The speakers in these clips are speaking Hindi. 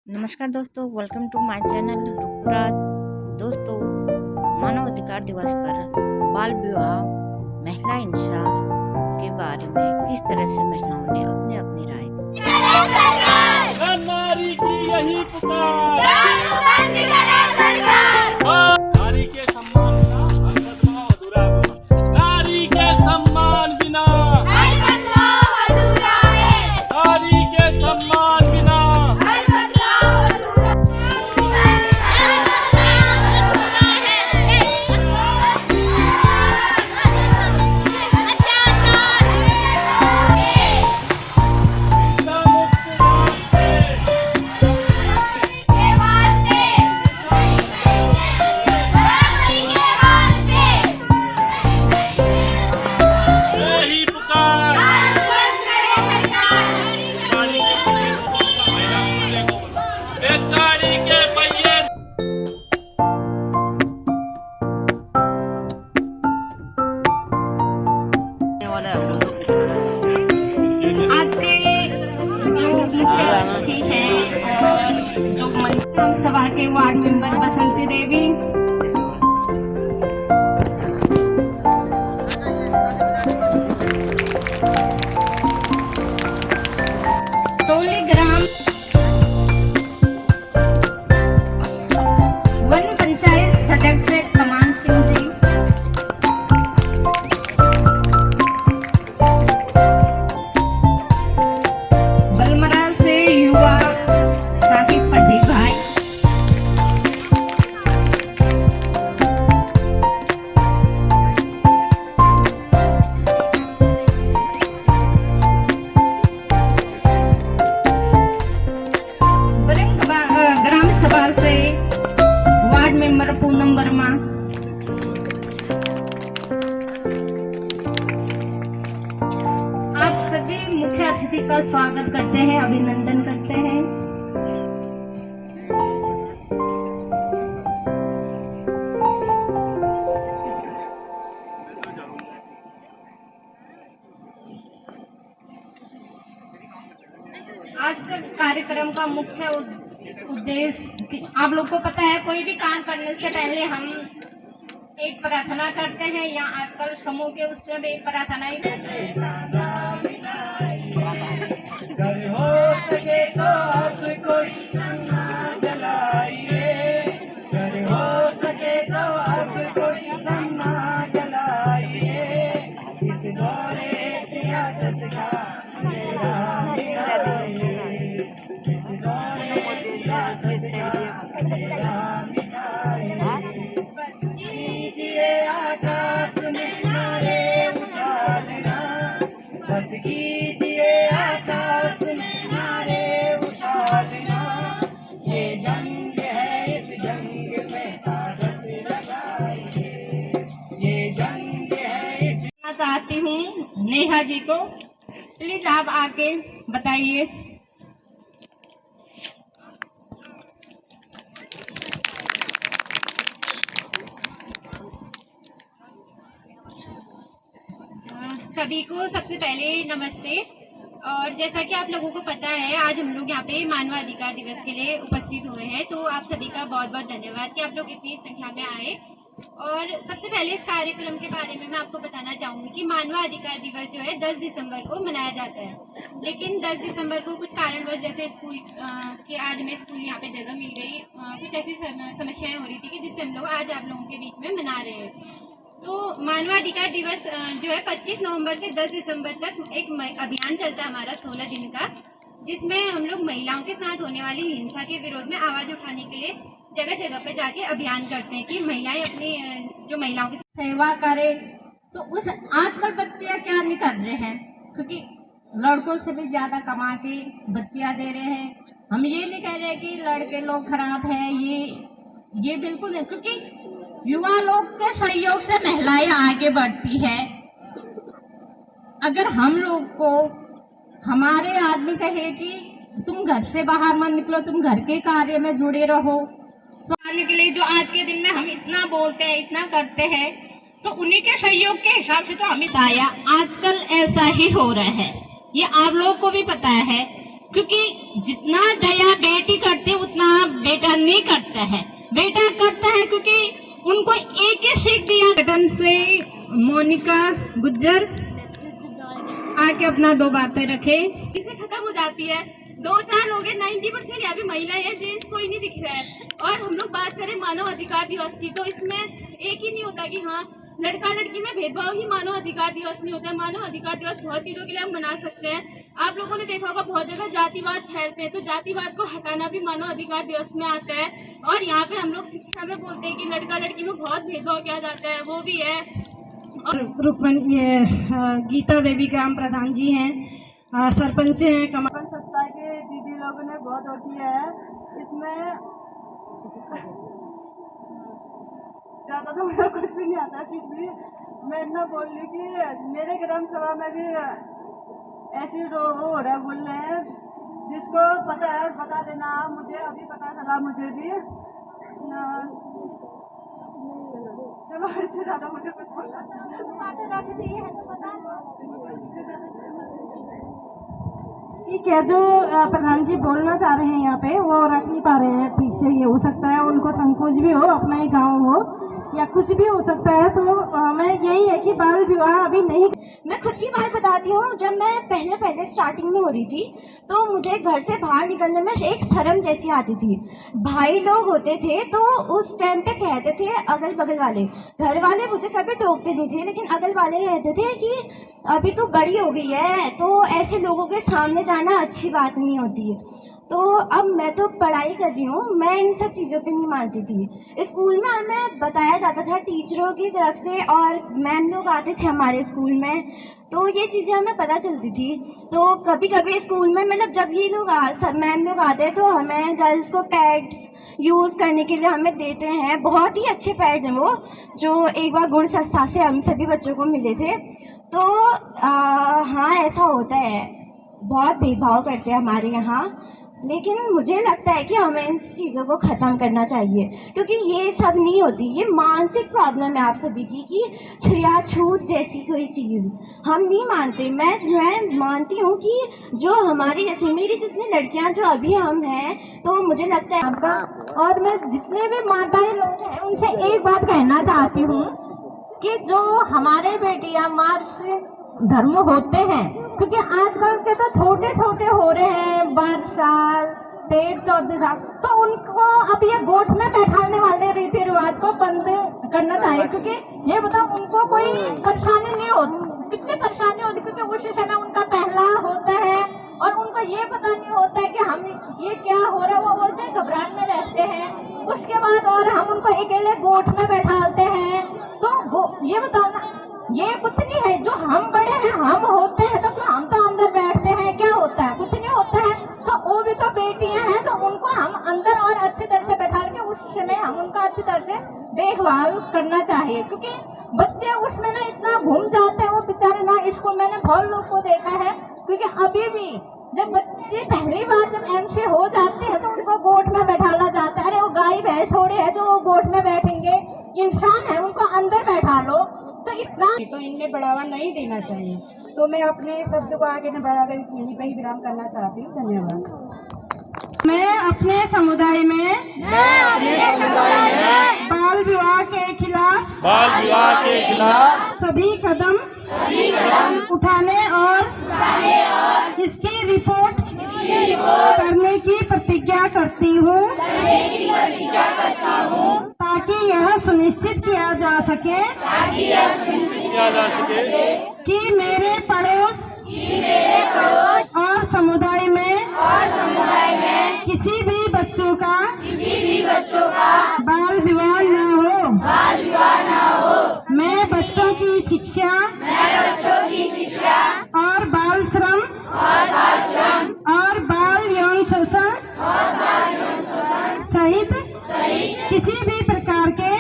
नमस्कार दोस्तों, वेलकम टू माय चैनल रुपुराज। दोस्तों, मानव अधिकार दिवस पर बाल विवाह, महिला हिंसा के बारे में किस तरह से महिलाओं ने अपनी अपनी राय दी। नारी की यही पुकार, नारी के सम्मान बिना हर बदलाव अधूरा है। नारी के सम्मान बिना, नारी के सम्मान बिना सभा के वार्ड मेंबर बसंती देवी, टोली ग्राम वन पंचायत सदस्य कमान सिंह जी, बलमरा से युवा साथी प्रदीप भाई, ग्राम सभा से वार्ड मेंबर पूनम वर्मा, आप सभी मुख्य अतिथि का स्वागत करते हैं, अभिनंदन करते हैं। आज का कार्यक्रम का मुख्य उद्देश्य, आप लोग को पता है, कोई भी काम करने से पहले हम एक प्रार्थना करते हैं, या आजकल समूह के उसमें भी एक प्रार्थना ही करते हैं। हो सके तो अब कोई सन्ना जलाइए, हो सके तो अब कोई सन्ना जलाइए, इस दौरे सियासत का अंधेरा मिटाइए, इस दौरे सियासत का अंधेरा मिटाइए। कीजिए आकाश में नारे उछालना, बस कीजिए आकाश में नारे उछालना, ये जंग है, इस जंग में ताकत लगाइए, ये जंग है, इस चाहती हूँ नेहा जी को, प्लीज आप आके बताइए। सभी को सबसे पहले नमस्ते। और जैसा कि आप लोगों को पता है, आज हम लोग यहाँ पे मानवाधिकार दिवस के लिए उपस्थित हुए हैं, तो आप सभी का बहुत बहुत धन्यवाद कि आप लोग इतनी संख्या में आए। और सबसे पहले इस कार्यक्रम के बारे में मैं आपको बताना चाहूँगी कि मानवाधिकार दिवस जो है 10 दिसंबर को मनाया जाता है, लेकिन 10 दिसंबर को कुछ कारणवश, जैसे स्कूल के आज में स्कूल यहाँ पे जगह मिल गई, कुछ ऐसी समस्याएं हो रही थी कि जिससे हम लोग आज आप लोगों के बीच में मना रहे हैं। तो मानवाधिकार दिवस जो है 25 नवंबर से 10 दिसंबर तक एक अभियान चलता है हमारा 16 दिन का, जिसमें हम लोग महिलाओं के साथ होने वाली हिंसा के विरोध में आवाज़ उठाने के लिए जगह जगह पे जाके अभियान करते हैं कि महिलाएं अपनी जो महिलाओं की सेवा करें। तो उस आजकल बच्चियां क्या नहीं कर रहे हैं, क्योंकि लड़कों से भी ज्यादा कमा के बच्चियां दे रहे हैं। हम ये नहीं कह रहे कि लड़के लोग खराब हैं, ये बिल्कुल नहीं, क्योंकि युवा लोग के सहयोग से महिलाएं आगे बढ़ती है। अगर हम लोग को हमारे आदमी कहे कि तुम घर से बाहर मत निकलो, तुम घर के कार्य में जुड़े रहो, तो आने के लिए जो आज के दिन में हम इतना बोलते हैं, इतना करते हैं, तो उन्हीं के सहयोग के हिसाब से तो हमें आया। आजकल ऐसा ही हो रहा है, ये आप लोगों को भी पता है, क्योंकि जितना दया बेटी करती है करता है, बेटा करता है, क्योंकि उनको एक ही सीख दिया। घटन से मोनिका गुज्जर आके अपना दो बातें रखे। इसे खत्म हो जाती है। 2-4 लोग हैं, 90% यहाँ पे महिलाएं हैं, जेंट्स कोई नहीं दिख रहा है। और हम लोग बात करें मानव अधिकार दिवस की, तो इसमें एक ही नहीं होता कि हाँ लड़का लड़की में भेदभाव ही मानव अधिकार दिवस नहीं होता है। मानव अधिकार दिवस बहुत चीज़ों के लिए हम मना सकते हैं। आप लोगों ने देखा होगा बहुत जगह जातिवाद फैलते हैं, तो जातिवाद को हटाना भी मानव अधिकार दिवस में आता है। और यहाँ पे हम लोग शिक्षा में बोलते हैं कि लड़का लड़की में बहुत भेदभाव किया जाता है, वो भी है। गीता देवी ग्राम प्रधान जी हैं, सरपंच हैं, कमल संस्था के दीदी लोगों ने बहुत वो किया है। इसमें ज़्यादा तो मेरा कुछ भी नहीं आता, फिर भी मैं इतना बोल रही हूँ कि मेरे ग्राम सभा में भी ऐसी हो रहा है, बोल रहे हैं। जिसको पता है बता देना, मुझे अभी पता चला, मुझे भी चलो इससे ज़्यादा मुझे कुछ बोलना ठीक है। जो प्रधान जी बोलना चाह रहे हैं यहाँ पे वो रख नहीं पा रहे हैं ठीक से, ये हो सकता है उनको संकोच भी हो, अपना ही गांव हो या कुछ भी हो सकता है। तो मैं यही है कि बाल विवाह अभी नहीं। मैं खुद की बात बताती हूँ। जब मैं पहले स्टार्टिंग में हो रही थी तो मुझे घर से बाहर निकलने में एक शर्म जैसी आती थी। भाई लोग होते थे तो उस टाइम पे कहते थे, अगल बगल वाले, घर वाले मुझे कभी टोकते नहीं थे, लेकिन अगल वाले कहते थे कि अभी तो बड़ी हो गई है, तो ऐसे लोगों के सामने जाना अच्छी बात नहीं होती है। तो अब मैं तो पढ़ाई कर रही हूँ, मैं इन सब चीज़ों पे नहीं मानती थी। स्कूल में हमें बताया जाता था टीचरों की तरफ से, और मैम लोग आते थे हमारे स्कूल में, तो ये चीज़ें हमें पता चलती थी। तो कभी कभी स्कूल में मतलब जब ये लोग मैम लोग आते हैं तो हमें गर्ल्स को पैड्स यूज़ करने के लिए हमें देते हैं। बहुत ही अच्छे पैड हैं वो, जो एक बार गुड़ संस्था से हम सभी बच्चों को मिले थे। तो हाँ, ऐसा होता है, बहुत भेदभाव करते हैं हमारे यहाँ। लेकिन मुझे लगता है कि हमें इन चीज़ों को ख़त्म करना चाहिए, क्योंकि ये सब नहीं होती, ये मानसिक प्रॉब्लम है आप सभी की कि छुआछूत जैसी कोई चीज़ हम नहीं मानते। मैं मानती हूँ कि जो हमारी जैसी मेरी जितनी लड़कियाँ जो अभी हम हैं, तो मुझे लगता है आपका। और मैं जितने भी माताएं लोग हैं उनसे एक बात कहना चाहती हूँ कि जो हमारे बेटियां मार्च धर्म होते हैं, क्योंकि आजकल के तो छोटे छोटे हो रहे हैं, 12 साल 13-14 साल, तो उनको अब ये गोठ में बैठाने वाले रीति रिवाज को बंद करना चाहिए। क्योंकि ये बताओ उनको कोई परेशानी नहीं होती, कितनी परेशानी होती, क्योंकि उस समय उनका पहला होता है और उनको ये पता नहीं होता है कि हम ये क्या हो रहा है, वो उसे घबराहट में रहते हैं। उसके बाद और हम उनको अकेले गोठ में बैठाते हैं, तो ये बताओ ना, ये कुछ नहीं है। जो हम बड़े हैं, हम होते हैं, तो हम तो अंदर बैठते हैं, क्या होता है, कुछ नहीं होता है। तो वो भी तो बेटियां हैं, तो उनको हम अंदर और अच्छी तरह से बैठा के उस समय हम उनका अच्छी तरह से देखभाल करना चाहिए। क्योंकि बच्चे उसमें ना इतना घूम जाते हैं, वो बेचारे ना, इसको मैंने बहुत लोग को देखा है। क्योंकि अभी भी जब बच्चे पहली बार जब MC हो जाते हैं तो उनको गोठ में बैठाना जाता है। अरे वो गाय भैंस थोड़े है जो वो गोठ में बैठेंगे, इंसान है, उनको अंदर बैठा लो। तो इतना तो इनमें बढ़ावा नहीं देना चाहिए। तो मैं अपने शब्द को आगे न बढ़ाकर यहीं पर ही विराम करना चाहती हूँ। धन्यवाद। मैं अपने समुदाय में बाल विवाह के खिलाफ सभी कदम उठाने और इसकी रिपोर्ट करने की प्रतिज्ञा करती हूँ, ताकि यह सुनिश्चित किया जा सके कि मेरे पड़ोस और समुदाय में किसी भी बच्चों का बाल विवाह न हो। मैं बच्चों की शिक्षा और बाल श्रम और बाल यौन शोषण सहित किसी भी प्रकार के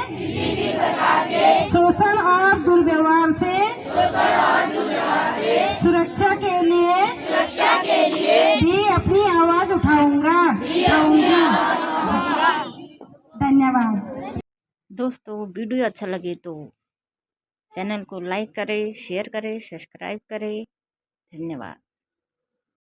शोषण और दुर्व्यवहार से सुरक्षा के लिए भी अपनी आवाज उठाऊंगा। धन्यवाद। दोस्तों, वीडियो अच्छा लगे तो चैनल को लाइक करें, शेयर करें, सब्सक्राइब करें। धन्यवाद।